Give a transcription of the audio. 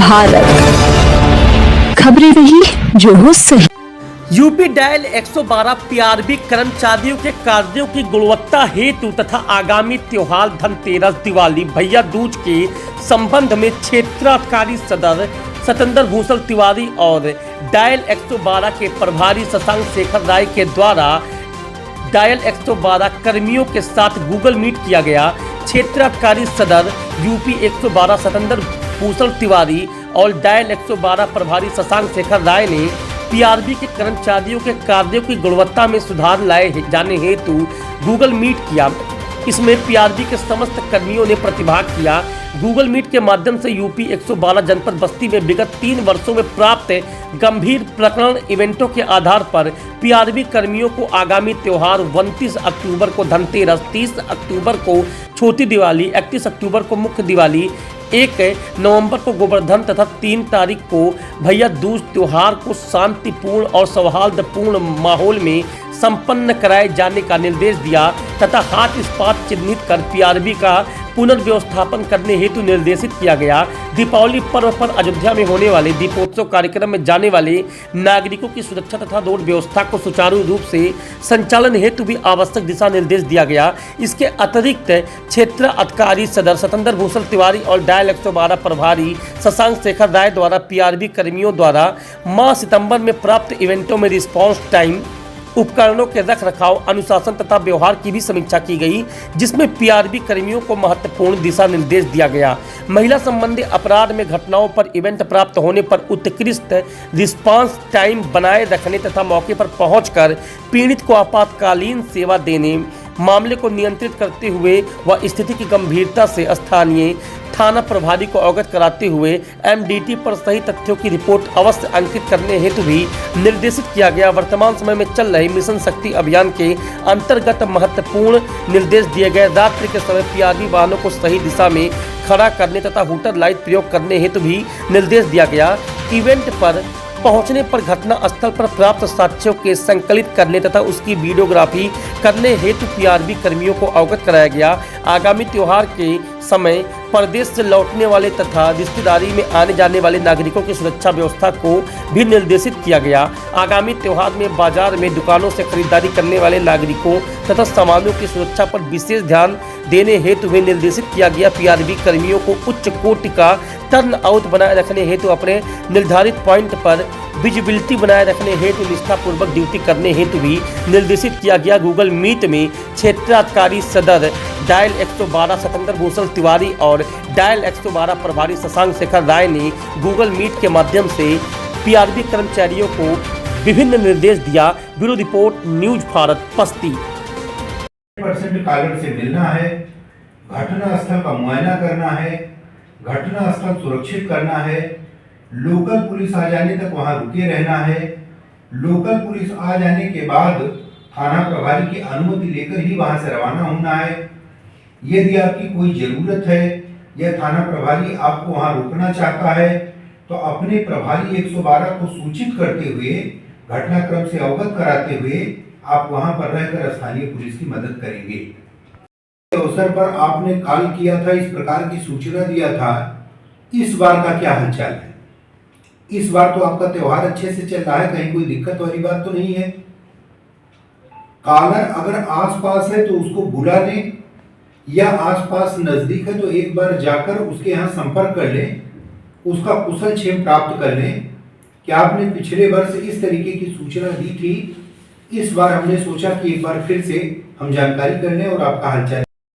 भारत, खबरें वही जो हो सही। यूपी डायल 112 पीआरबी कर्मचारियों के कार्यों की गुणवत्ता हेतु तथा आगामी त्योहार धनतेरस, दिवाली, भैया दूज के संबंध में क्षेत्राधिकारी सदर सतेंद्र भूषण तिवारी और डायल 112 के प्रभारी शशांक शेखर राय के द्वारा डायल 112 कर्मियों के साथ गूगल मीट किया गया। क्षेत्राधिकारी सदर यूपी 112 सतेंद्र भूषण तिवारी और डायल 112 प्रभारी शशांक शेखर राय ने पीआरबी के कर्मचारियों के कार्यों की गुणवत्ता में सुधार लाए जाने हेतु गूगल मीट किया। इसमें पीआरबी के समस्त कर्मियों ने प्रतिभाग किया। गूगल मीट के माध्यम से यूपी 112 जनपद बस्ती में विगत 3 वर्षों में प्राप्त गंभीर प्रकरण इवेंटों के आधार पर पीआरबी कर्मियों को आगामी त्योहार 29 अक्टूबर को धनतेरस, 30 अक्टूबर को छोटी दिवाली, 31 अक्टूबर को मुख्य दिवाली, 1 नवंबर को गोवर्धन तथा 3 तारीख को भैया दूज त्योहार को शांतिपूर्ण और सौहार्दपूर्ण माहौल में संपन्न कराए जाने का निर्देश दिया तथा हाथ स्पात चिन्हित कर पीआरबी का पुनर्व्यवस्थापन करने हेतु निर्देशित किया गया। दीपावली पर्व पर अयोध्या में होने वाले दीपोत्सव कार्यक्रम में जाने वाले नागरिकों की सुरक्षा तथा रोड व्यवस्था को सुचारू रूप से संचालन हेतु भी आवश्यक दिशा निर्देश दिया गया। इसके अतिरिक्त क्षेत्राधिकारी सदर सतेंद्र भूषण तिवारी और डायल 112 प्रभारी शशांक शेखर राय द्वारा पीआरबी कर्मियों द्वारा माह सितंबर में प्राप्त इवेंटों में रिस्पॉन्स टाइम, उपकरणों के रख रखाव, अनुशासन तथा व्यवहार की भी समीक्षा की गई, जिसमें पीआरबी कर्मियों को महत्वपूर्ण दिशा निर्देश दिया गया। महिला संबंधी अपराध में घटनाओं पर इवेंट प्राप्त होने पर उत्कृष्ट रिस्पांस टाइम बनाए रखने तथा मौके पर पहुंचकर पीड़ित को आपातकालीन सेवा देने, मामले को नियंत्रित करते हुए व स्थिति की गंभीरता से स्थानीय थाना प्रभारी को अवगत कराते हुए एमडीटी पर सही तथ्यों की रिपोर्ट अवश्य अंकित करने हेतु भी निर्देशित किया गया। वर्तमान समय में चल रहे मिशन शक्ति अभियान के अंतर्गत महत्वपूर्ण निर्देश दिए गए। रात्रि के समय पीआरबी वाहनों को सही दिशा में खड़ा करने तथा हूटर लाइट प्रयोग करने हेतु भी निर्देश दिया गया। इवेंट पर पहुंचने पर घटना स्थल पर प्राप्त साक्ष्यों के संकलित करने तथा उसकी वीडियोग्राफी करने हेतु पीआरबी कर्मियों को अवगत कराया गया। आगामी त्योहार के समय प्रदेश से लौटने वाले तथा रिश्तेदारी में आने जाने वाले नागरिकों की सुरक्षा व्यवस्था को भी निर्देशित किया गया। आगामी त्योहार में बाजार में दुकानों से खरीदारी करने वाले नागरिकों तथा सामानों की सुरक्षा पर विशेष ध्यान देने हेतु भी निर्देशित किया गया। पीआरबी कर्मियों को उच्च कोटि का टर्न आउट बनाए रखने हेतु अपने निर्धारित पॉइंट पर विजिबिलिटी बनाए रखने हेतु निष्ठापूर्वक ड्यूटी करने हेतु भी निर्देशित किया गया। गूगल मीट में क्षेत्राधिकारी सदर डायल 112 सतेंद्र भूषण तिवारी और डायल 112 प्रभारी शशांक शेखर राय ने गूगल मीट के माध्यम से पीआरबी कर्मचारियों को विभिन्न निर्देश दिया। ब्यूरो रिपोर्ट, न्यूज भारत, बस्ती। % कागज से मिलना है, घटना स्थल का मुआयना करना है, घटना स्थल सुरक्षित करना है, लोकल पुलिस आ जाने तक वहां रुके रहना है, लोकल पुलिस आ जाने के बाद थाना प्रभारी की अनुमति लेकर ही वहां से रवाना होना है। यदि आपकी कोई जरूरत है या थाना प्रभारी आपको वहां रोकना चाहता है तो अपने प्रभारी 112 को सूचित करते हुए, घटनाक्रम से अवगत कराते हुए आप वहां पर रहकर स्थानीय पुलिस की मदद करेंगे। अवसर पर आपने कॉल किया था, इस प्रकार की सूचना दिया था, इस बार का क्या हालचाल है? इस बार तो आपका त्योहार अच्छे से चल रहा है, कहीं कोई दिक्कत वाली बात तो नहीं है? कॉलर अगर आसपास है तो उसको बुला लें या आसपास नजदीक है तो एक बार जाकर उसके यहाँ संपर्क कर लें, उसका कुशल क्षेम प्राप्त कर लें कि आपने पिछले वर्ष इस तरीके की सूचना दी थी, इस बार हमने सोचा कि एक बार फिर से हम जानकारी कर लें और आपका हालचाल